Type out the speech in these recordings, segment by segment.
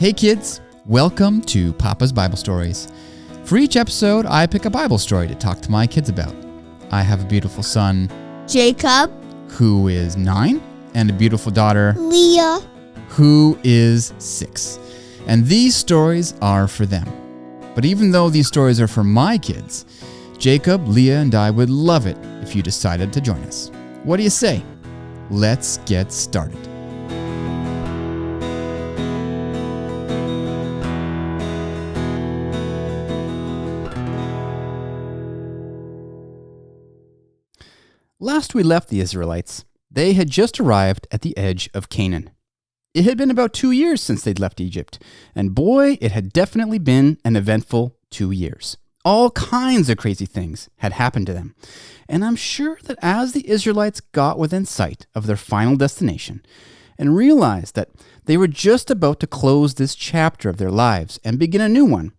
Hey kids, welcome to Papa's Bible Stories. For each episode, I pick a Bible story to talk to my kids about. I have a beautiful son, Jacob, who is 9, and a beautiful daughter, Leah, who is 6. And these stories are for them. But even though these stories are for my kids, Jacob, Leah, and I would love it if you decided to join us. What do you say? Let's get started. Last we left the Israelites, they had just arrived at the edge of Canaan. It had been about 2 years since they'd left Egypt, and boy, it had definitely been an eventful 2 years. All kinds of crazy things had happened to them, and I'm sure that as the Israelites got within sight of their final destination and realized that they were just about to close this chapter of their lives and begin a new one,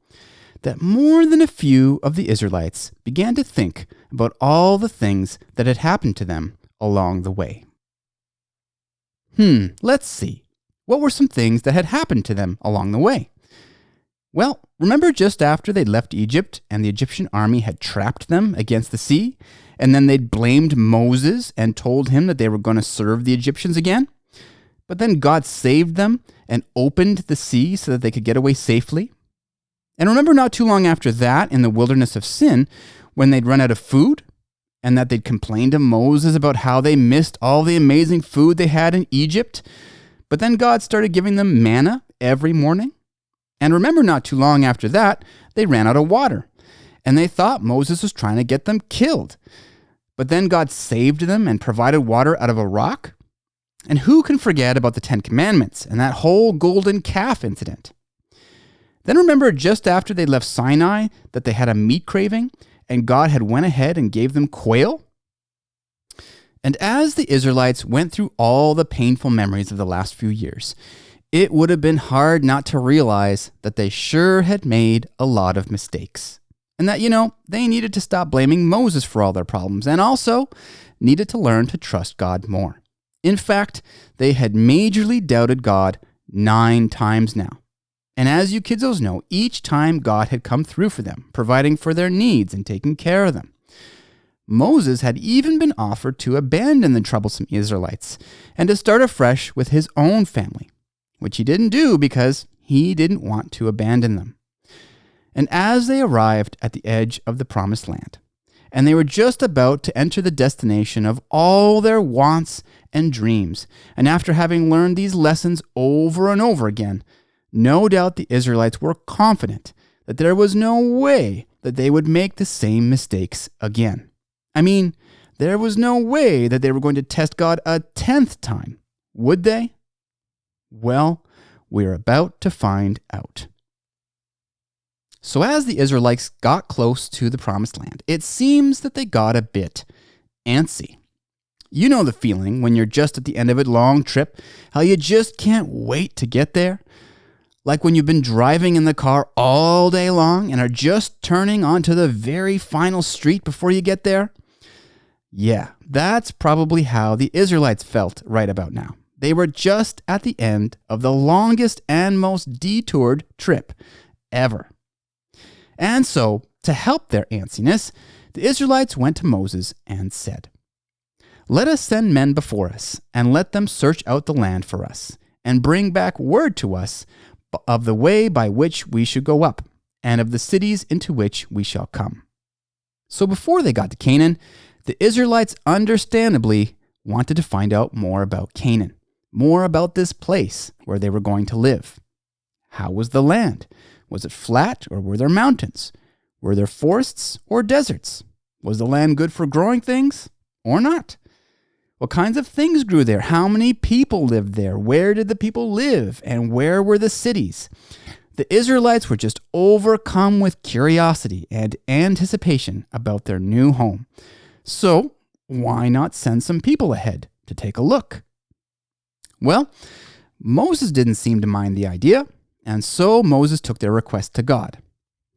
that more than a few of the Israelites began to think about all the things that had happened to them along the way. Let's see. What were some things that had happened to them along the way? Well, remember just after they'd left Egypt and the Egyptian army had trapped them against the sea, and then they'd blamed Moses and told him that they were going to serve the Egyptians again? But then God saved them and opened the sea so that they could get away safely? And remember not too long after that, in the wilderness of Sin, when they'd run out of food, and that they'd complained to Moses about how they missed all the amazing food they had in Egypt, but then God started giving them manna every morning? And remember not too long after that, they ran out of water, and they thought Moses was trying to get them killed. But then God saved them and provided water out of a rock? And who can forget about the 10 Commandments and that whole golden calf incident? Then remember just after they left Sinai that they had a meat craving and God had went ahead and gave them quail? And as the Israelites went through all the painful memories of the last few years, it would have been hard not to realize that they sure had made a lot of mistakes. And that, they needed to stop blaming Moses for all their problems and also needed to learn to trust God more. In fact, they had majorly doubted God 9 times now. And as you kiddos know, each time God had come through for them, providing for their needs and taking care of them. Moses had even been offered to abandon the troublesome Israelites and to start afresh with his own family, which he didn't do because he didn't want to abandon them. And as they arrived at the edge of the promised land, and they were just about to enter the destination of all their wants and dreams, and after having learned these lessons over and over again, no doubt the Israelites were confident that there was no way that they would make the same mistakes again. I mean, there was no way that they were going to test God a 10th time, would they? Well, we're about to find out. So as the Israelites got close to the promised land, it seems that they got a bit antsy. You know the feeling when you're just at the end of a long trip, how you just can't wait to get there? Like when you've been driving in the car all day long and are just turning onto the very final street before you get there? Yeah, that's probably how the Israelites felt right about now. They were just at the end of the longest and most detoured trip ever. And so, to help their antsiness, the Israelites went to Moses and said, "Let us send men before us, and let them search out the land for us, and bring back word to us of the way by which we should go up, and of the cities into which we shall come." So before they got to Canaan, the Israelites understandably wanted to find out more about Canaan, more about this place where they were going to live. How was the land? Was it flat or were there mountains? Were there forests or deserts? Was the land good for growing things or not? What kinds of things grew there? How many people lived there? Where did the people live? And where were the cities? The Israelites were just overcome with curiosity and anticipation about their new home. So, why not send some people ahead to take a look? Well, Moses didn't seem to mind the idea, and so Moses took their request to God,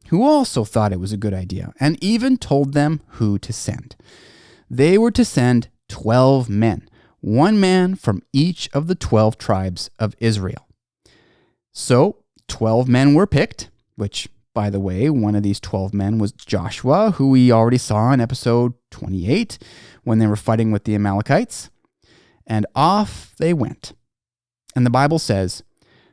who also thought it was a good idea and even told them who to send. They were to send 12 men, 1 man from each of the 12 tribes of Israel. So 12 men were picked, which, by the way, one of these 12 men was Joshua, who we already saw in episode 28 when they were fighting with the Amalekites. And off they went. And the Bible says,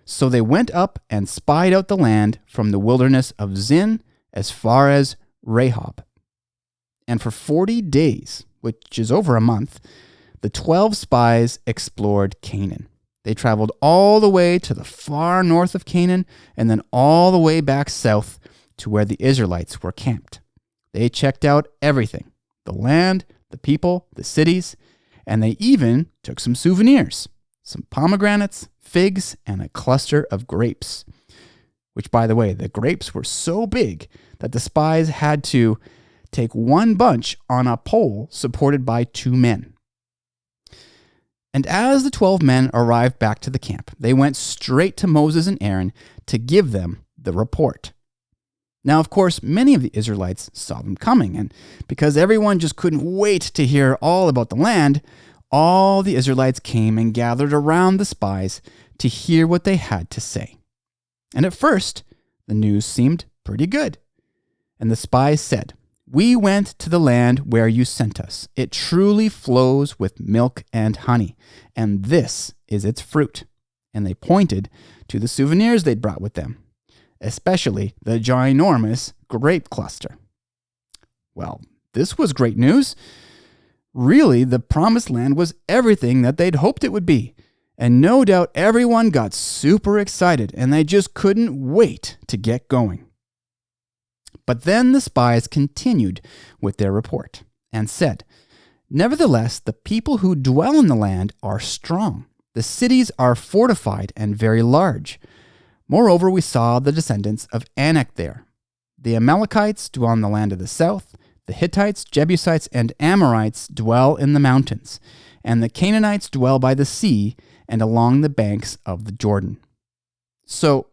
"So they went up and spied out the land from the wilderness of Zin as far as Rehob. And for 40 days, which is over a month, the 12 spies explored Canaan. They traveled all the way to the far north of Canaan and then all the way back south to where the Israelites were camped. They checked out everything, the land, the people, the cities, and they even took some souvenirs, some pomegranates, figs, and a cluster of grapes. Which, by the way, the grapes were so big that the spies had to take one bunch on a pole supported by 2 men. And as the 12 men arrived back to the camp, they went straight to Moses and Aaron to give them the report. Now, of course, many of the Israelites saw them coming, and because everyone just couldn't wait to hear all about the land, all the Israelites came and gathered around the spies to hear what they had to say. And at first, the news seemed pretty good. And the spies said, "We went to the land where you sent us. It truly flows with milk and honey, and this is its fruit." And they pointed to the souvenirs they'd brought with them, especially the ginormous grape cluster. Well, this was great news. Really, the promised land was everything that they'd hoped it would be. And no doubt everyone got super excited, and they just couldn't wait to get going. But then the spies continued with their report and said, "Nevertheless, the people who dwell in the land are strong. The cities are fortified and very large. Moreover, we saw the descendants of Anak there. The Amalekites dwell in the land of the south. The Hittites, Jebusites, and Amorites dwell in the mountains. And the Canaanites dwell by the sea and along the banks of the Jordan." So,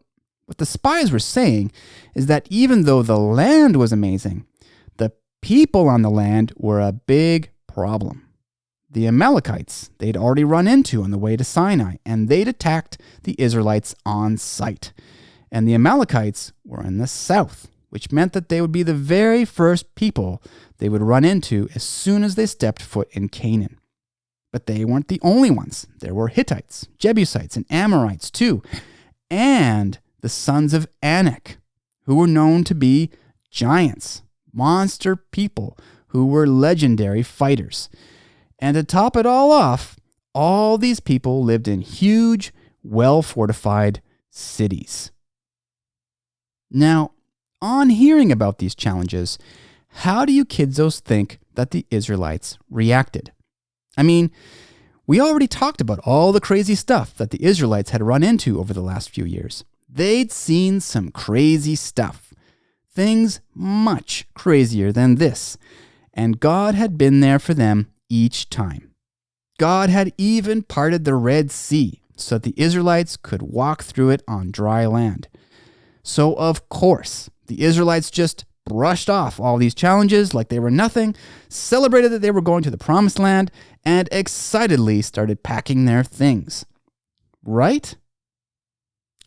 what the spies were saying is that even though the land was amazing, the people on the land were a big problem. The Amalekites they'd already run into on the way to Sinai, and they'd attacked the Israelites on sight. And the Amalekites were in the south, which meant that they would be the very first people they would run into as soon as they stepped foot in Canaan. But they weren't the only ones. There were Hittites, Jebusites, and Amorites too, and the sons of Anak, who were known to be giants, monster people who were legendary fighters. And to top it all off, all these people lived in huge, well-fortified cities. Now, on hearing about these challenges, how do you kidzos think that the Israelites reacted? I mean, we already talked about all the crazy stuff that the Israelites had run into over the last few years. They'd seen some crazy stuff, things much crazier than this, and God had been there for them each time. God had even parted the Red Sea so that the Israelites could walk through it on dry land. So, of course, the Israelites just brushed off all these challenges like they were nothing, celebrated that they were going to the promised land, and excitedly started packing their things. Right?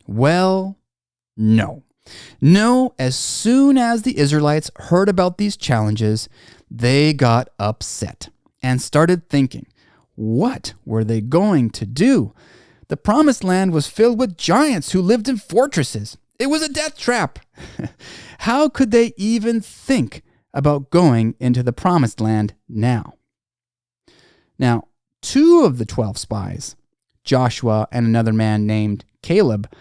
Well, no. No, as soon as the Israelites heard about these challenges, they got upset and started thinking, what were they going to do? The promised land was filled with giants who lived in fortresses. It was a death trap. How could they even think about going into the promised land now? Now, 2 of the 12 spies, Joshua and another man named Caleb,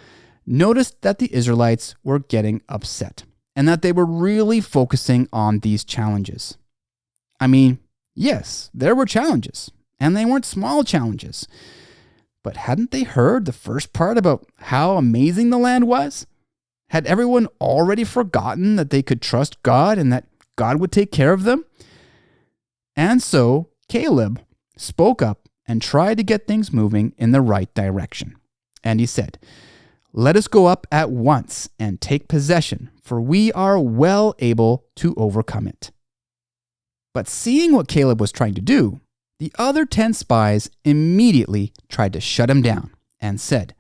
noticed that the Israelites were getting upset and that they were really focusing on these challenges. I mean, yes, there were challenges, and they weren't small challenges. But hadn't they heard the first part about how amazing the land was? Had everyone already forgotten that they could trust God and that God would take care of them? And so Caleb spoke up and tried to get things moving in the right direction. And he said, "Let us go up at once and take possession, for we are well able to overcome it." But seeing what Caleb was trying to do, the other 10 spies immediately tried to shut him down and said,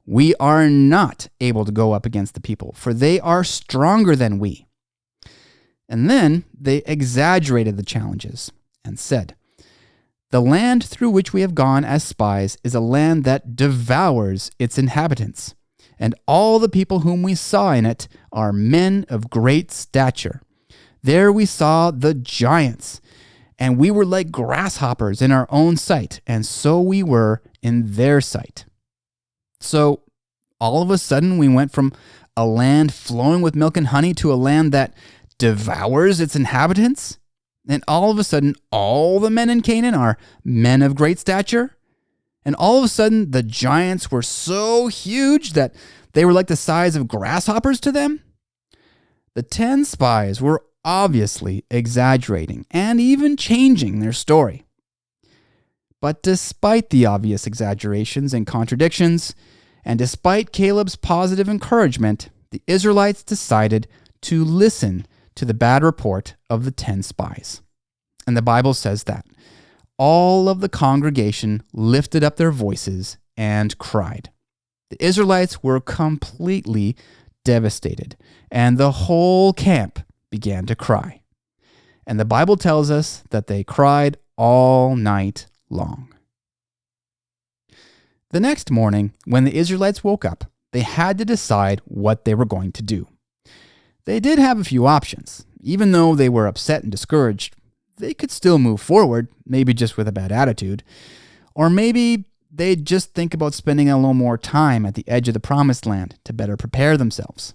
We are not able to go up against the people, for they are stronger than we." And then they exaggerated the challenges and said, "The land through which we have gone as spies is a land that devours its inhabitants, and all the people whom we saw in it are men of great stature. There we saw the giants, and we were like grasshoppers in our own sight, and so we were in their sight." So all of a sudden we went from a land flowing with milk and honey to a land that devours its inhabitants? And all of a sudden, all the men in Canaan are men of great stature? And all of a sudden, the giants were so huge that they were like the size of grasshoppers to them? The 10 spies were obviously exaggerating and even changing their story. But despite the obvious exaggerations and contradictions, and despite Caleb's positive encouragement, the Israelites decided to listen to the bad report of the 10 spies. And the Bible says that all of the congregation lifted up their voices and cried. The Israelites were completely devastated, and the whole camp began to cry. And the Bible tells us that they cried all night long. The next morning, when the Israelites woke up, they had to decide what they were going to do. They did have a few options. Even though they were upset and discouraged, they could still move forward, maybe just with a bad attitude. Or maybe they'd just think about spending a little more time at the edge of the promised land to better prepare themselves.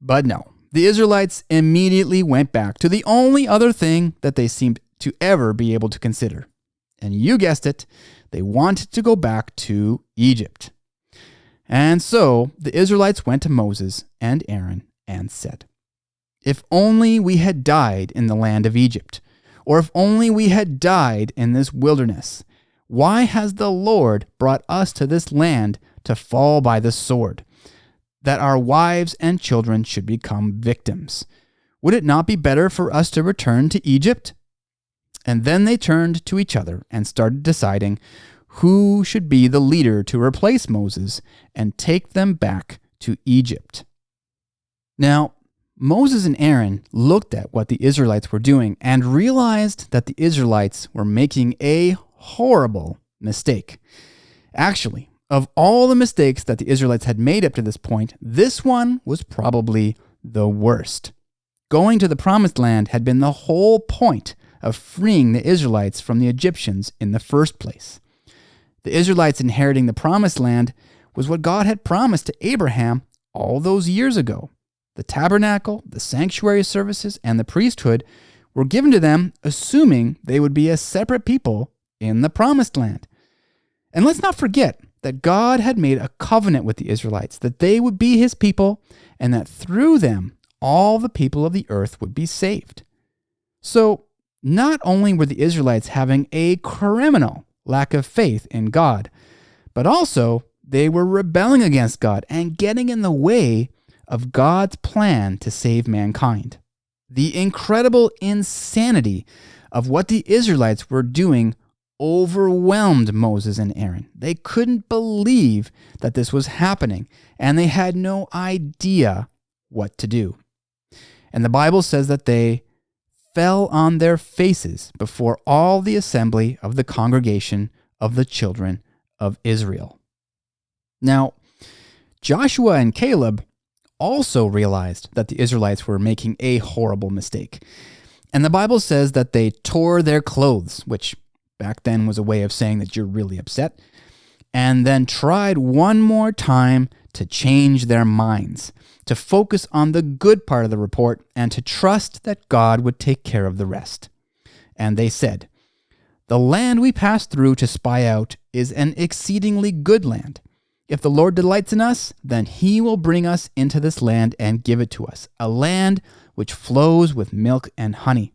But no, the Israelites immediately went back to the only other thing that they seemed to ever be able to consider. And you guessed it, they wanted to go back to Egypt. And so the Israelites went to Moses and Aaron and said, "If only we had died in the land of Egypt, or if only we had died in this wilderness. Why has the Lord brought us to this land to fall by the sword, that our wives and children should become victims? Would it not be better for us to return to Egypt?" And then they turned to each other and started deciding who should be the leader to replace Moses and take them back to Egypt. Now, Moses and Aaron looked at what the Israelites were doing and realized that the Israelites were making a horrible mistake. Actually, of all the mistakes that the Israelites had made up to this point, this one was probably the worst. Going to the promised land had been the whole point of freeing the Israelites from the Egyptians in the first place. The Israelites inheriting the promised land was what God had promised to Abraham all those years ago. The tabernacle, the sanctuary services, and the priesthood were given to them, assuming they would be a separate people in the promised land. And let's not forget that God had made a covenant with the Israelites, that they would be his people, and that through them, all the people of the earth would be saved. So, not only were the Israelites having a criminal lack of faith in God, but also they were rebelling against God and getting in the way of God's plan to save mankind. The incredible insanity of what the Israelites were doing overwhelmed Moses and Aaron. They couldn't believe that this was happening, and they had no idea what to do. And the Bible says that they fell on their faces before all the assembly of the congregation of the children of Israel. Now, Joshua and Caleb also realized that the Israelites were making a horrible mistake. And the Bible says that they tore their clothes, which back then was a way of saying that you're really upset, and then tried one more time to change their minds, to focus on the good part of the report, and to trust that God would take care of the rest. And they said, "The land we passed through to spy out is an exceedingly good land. If the Lord delights in us, then he will bring us into this land and give it to us, a land which flows with milk and honey.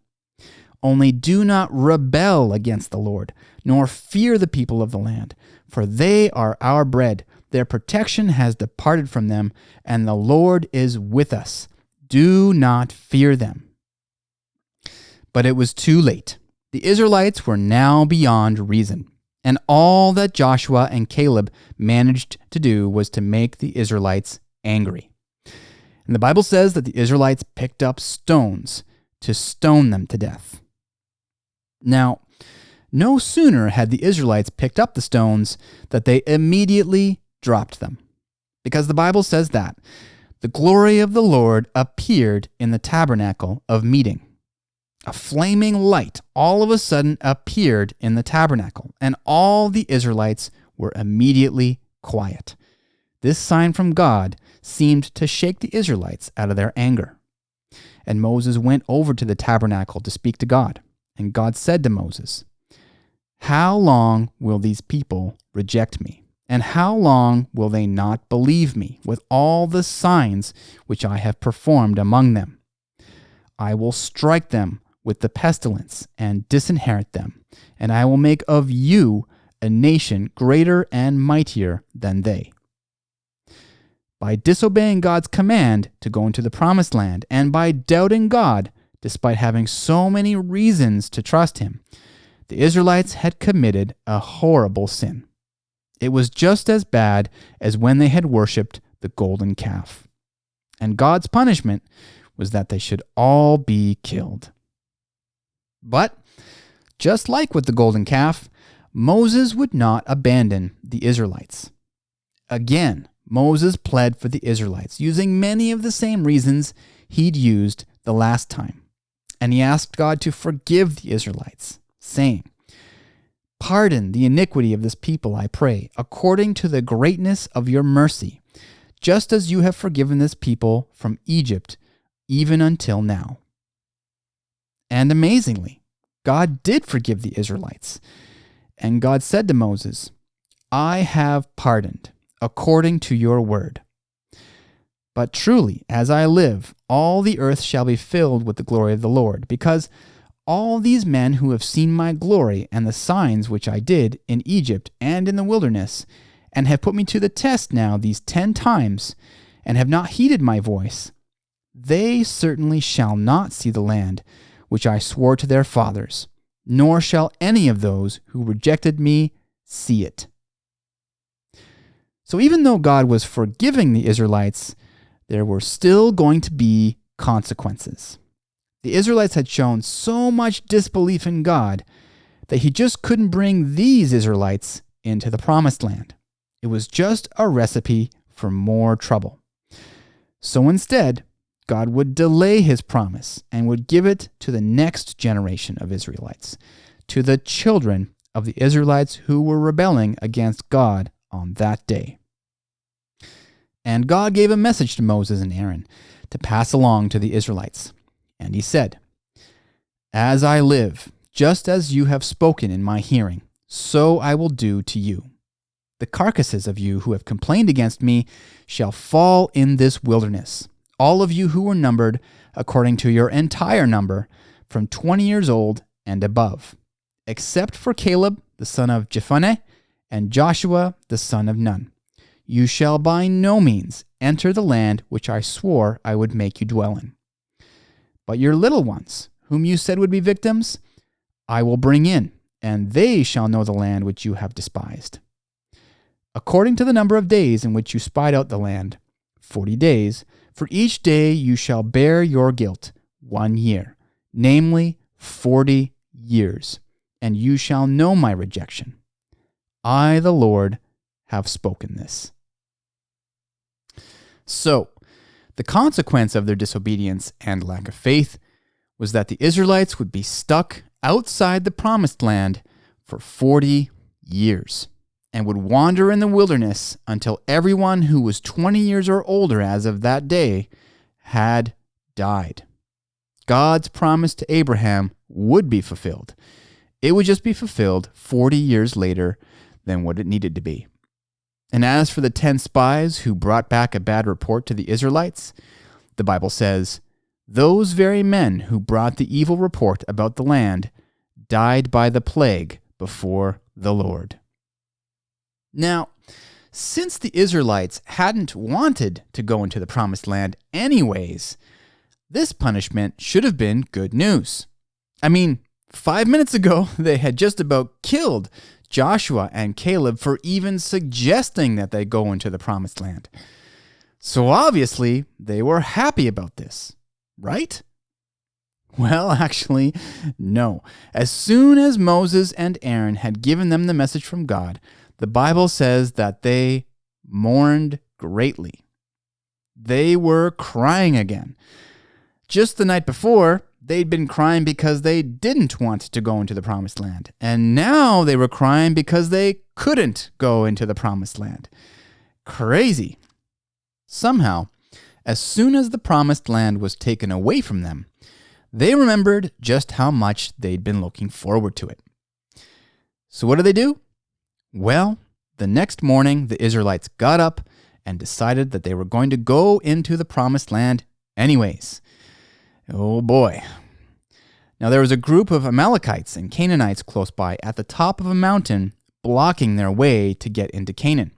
Only do not rebel against the Lord, nor fear the people of the land, for they are our bread. Their protection has departed from them, and the Lord is with us. Do not fear them." But it was too late. The Israelites were now beyond reason, And all that Joshua and Caleb managed to do was to make the Israelites angry. And the Bible says that the Israelites picked up stones to stone them to death. Now, no sooner had the Israelites picked up the stones that they immediately dropped them. Because the Bible says that the glory of the Lord appeared in the tabernacle of meeting. A flaming light all of a sudden appeared in the tabernacle, and all the Israelites were immediately quiet. This sign from God seemed to shake the Israelites out of their anger. And Moses went over to the tabernacle to speak to God. And God said to Moses, "How long will these people reject me? And how long will they not believe me with all the signs which I have performed among them? I will strike them with the pestilence and disinherit them, and I will make of you a nation greater and mightier than they." By disobeying God's command to go into the promised land, and by doubting God, despite having so many reasons to trust him, the Israelites had committed a horrible sin. It was just as bad as when they had worshipped the golden calf. And God's punishment was that they should all be killed. But, just like with the golden calf, Moses would not abandon the Israelites. Again, Moses pled for the Israelites, using many of the same reasons he'd used the last time. And he asked God to forgive the Israelites, saying, "Pardon the iniquity of this people, I pray, according to the greatness of your mercy, just as you have forgiven this people from Egypt, even until now." And amazingly, God did forgive the Israelites. And God said to Moses, "I have pardoned, according to your word. But truly, as I live, all the earth shall be filled with the glory of the Lord, because all these men who have seen my glory and the signs which I did in Egypt and in the wilderness, and have put me to the test now these 10 times, and have not heeded my voice, they certainly shall not see the land which I swore to their fathers, nor shall any of those who rejected me see it." So even though God was forgiving the Israelites, there were still going to be consequences. The Israelites had shown so much disbelief in God that he just couldn't bring these Israelites into the promised land. It was just a recipe for more trouble. So instead, God would delay his promise and would give it to the next generation of Israelites, to the children of the Israelites who were rebelling against God on that day. And God gave a message to Moses and Aaron to pass along to the Israelites. And he said, "As I live, just as you have spoken in my hearing, so I will do to you. The carcasses of you who have complained against me shall fall in this wilderness, all of you who were numbered according to your entire number, from 20 years old and above, except for Caleb the son of Jephunneh and Joshua the son of Nun. You shall by no means enter the land which I swore I would make you dwell in. But your little ones, whom you said would be victims, I will bring in, and they shall know the land which you have despised. According to the number of days in which you spied out the land, 40 days, for each day you shall bear your guilt 1 year, namely 40 years, and you shall know my rejection. I, the Lord, have spoken this." So, the consequence of their disobedience and lack of faith was that the Israelites would be stuck outside the promised land for 40 years and would wander in the wilderness until everyone who was 20 years or older as of that day had died. God's promise to Abraham would be fulfilled. It would just be fulfilled 40 years later than what it needed to be. And as for the 10 spies who brought back a bad report to the Israelites, the Bible says, "Those very men who brought the evil report about the land died by the plague before the Lord." Now, since the Israelites hadn't wanted to go into the promised land anyways, this punishment should have been good news. I mean, 5 minutes ago, they had just about killed Joshua and Caleb for even suggesting that they go into the promised land. So obviously, they were happy about this, right? Well, actually, no. As soon as Moses and Aaron had given them the message from God, the Bible says that they mourned greatly. They were crying again. Just the night before, they'd been crying because they didn't want to go into the promised land. And now they were crying because they couldn't go into the promised land. Crazy. Somehow, as soon as the promised land was taken away from them, they remembered just how much they'd been looking forward to it. So what did they do? Well, the next morning, the Israelites got up and decided that they were going to go into the promised land anyways. Oh boy. Now there was a group of Amalekites and Canaanites close by at the top of a mountain, blocking their way to get into Canaan.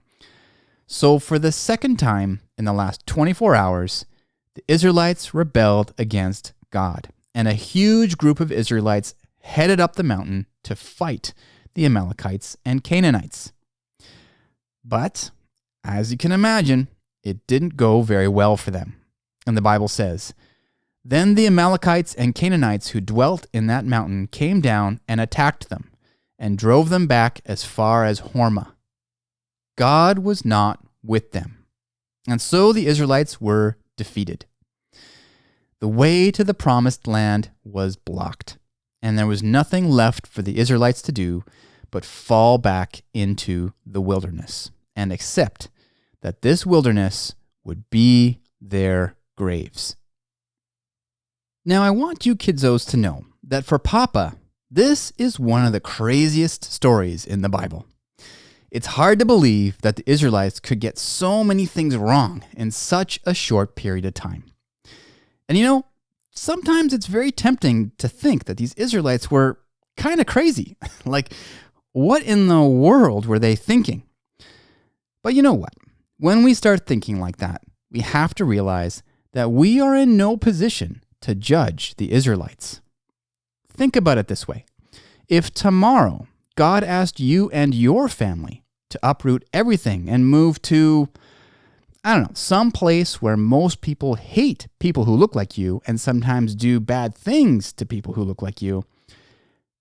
So for the second time in the last 24 hours, the Israelites rebelled against God, and a huge group of Israelites headed up the mountain to fight the Amalekites and Canaanites. But, as you can imagine, it didn't go very well for them. And the Bible says, "Then the Amalekites and Canaanites who dwelt in that mountain came down and attacked them, and drove them back as far as Hormah. God was not with them, and so the Israelites were defeated. The way to the promised land was blocked, and there was nothing left for the Israelites to do but fall back into the wilderness and accept that this wilderness would be their graves." Now, I want you kidzos to know that for Papa, this is one of the craziest stories in the Bible. It's hard to believe that the Israelites could get so many things wrong in such a short period of time. And you know, sometimes it's very tempting to think that these Israelites were kind of crazy. Like, what in the world were they thinking? But you know what? When we start thinking like that, we have to realize that we are in no position to judge the Israelites. Think about it this way. If tomorrow God asked you and your family to uproot everything and move to, some place where most people hate people who look like you and sometimes do bad things to people who look like you,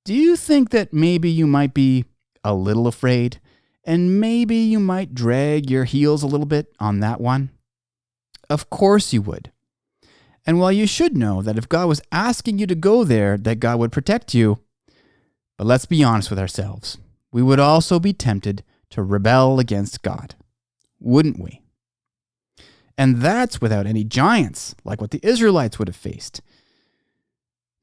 do you think that maybe you might be a little afraid and maybe you might drag your heels a little bit on that one? Of course you would. And while you should know that if God was asking you to go there, that God would protect you, but let's be honest with ourselves. We would also be tempted to rebel against God, wouldn't we? And that's without any giants, like what the Israelites would have faced.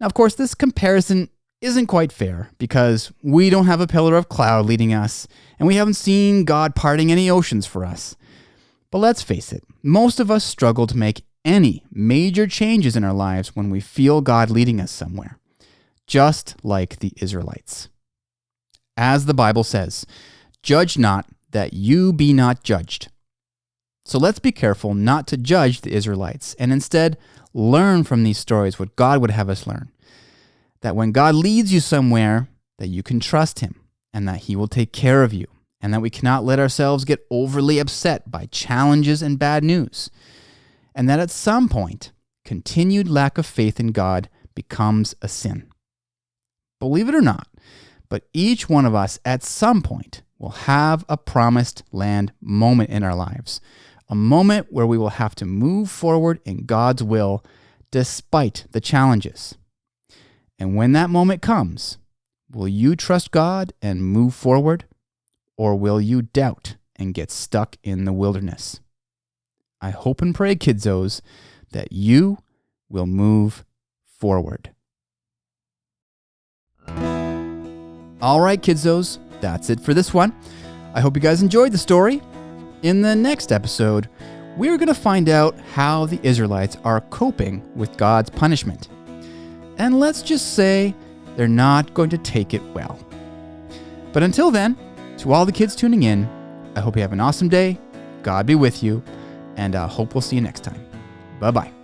Now, of course, this comparison isn't quite fair because we don't have a pillar of cloud leading us, and we haven't seen God parting any oceans for us. But let's face it, most of us struggle to make any major changes in our lives when we feel God leading us somewhere, just like the Israelites. As the Bible says, "Judge not, that you be not judged." So let's be careful not to judge the Israelites and instead learn from these stories what God would have us learn. That when God leads you somewhere, that you can trust Him and that He will take care of you, and that we cannot let ourselves get overly upset by challenges and bad news. And that at some point, continued lack of faith in God becomes a sin. Believe it or not, but each one of us at some point will have a promised land moment in our lives, a moment where we will have to move forward in God's will despite the challenges. And when that moment comes, will you trust God and move forward, or will you doubt and get stuck in the wilderness? I hope and pray, kidzos, that you will move forward. All right, kidzos, that's it for this one. I hope you guys enjoyed the story. In the next episode, we're going to find out how the Israelites are coping with God's punishment. And let's just say they're not going to take it well. But until then, to all the kids tuning in, I hope you have an awesome day. God be with you. And I hope we'll see you next time. Bye-bye.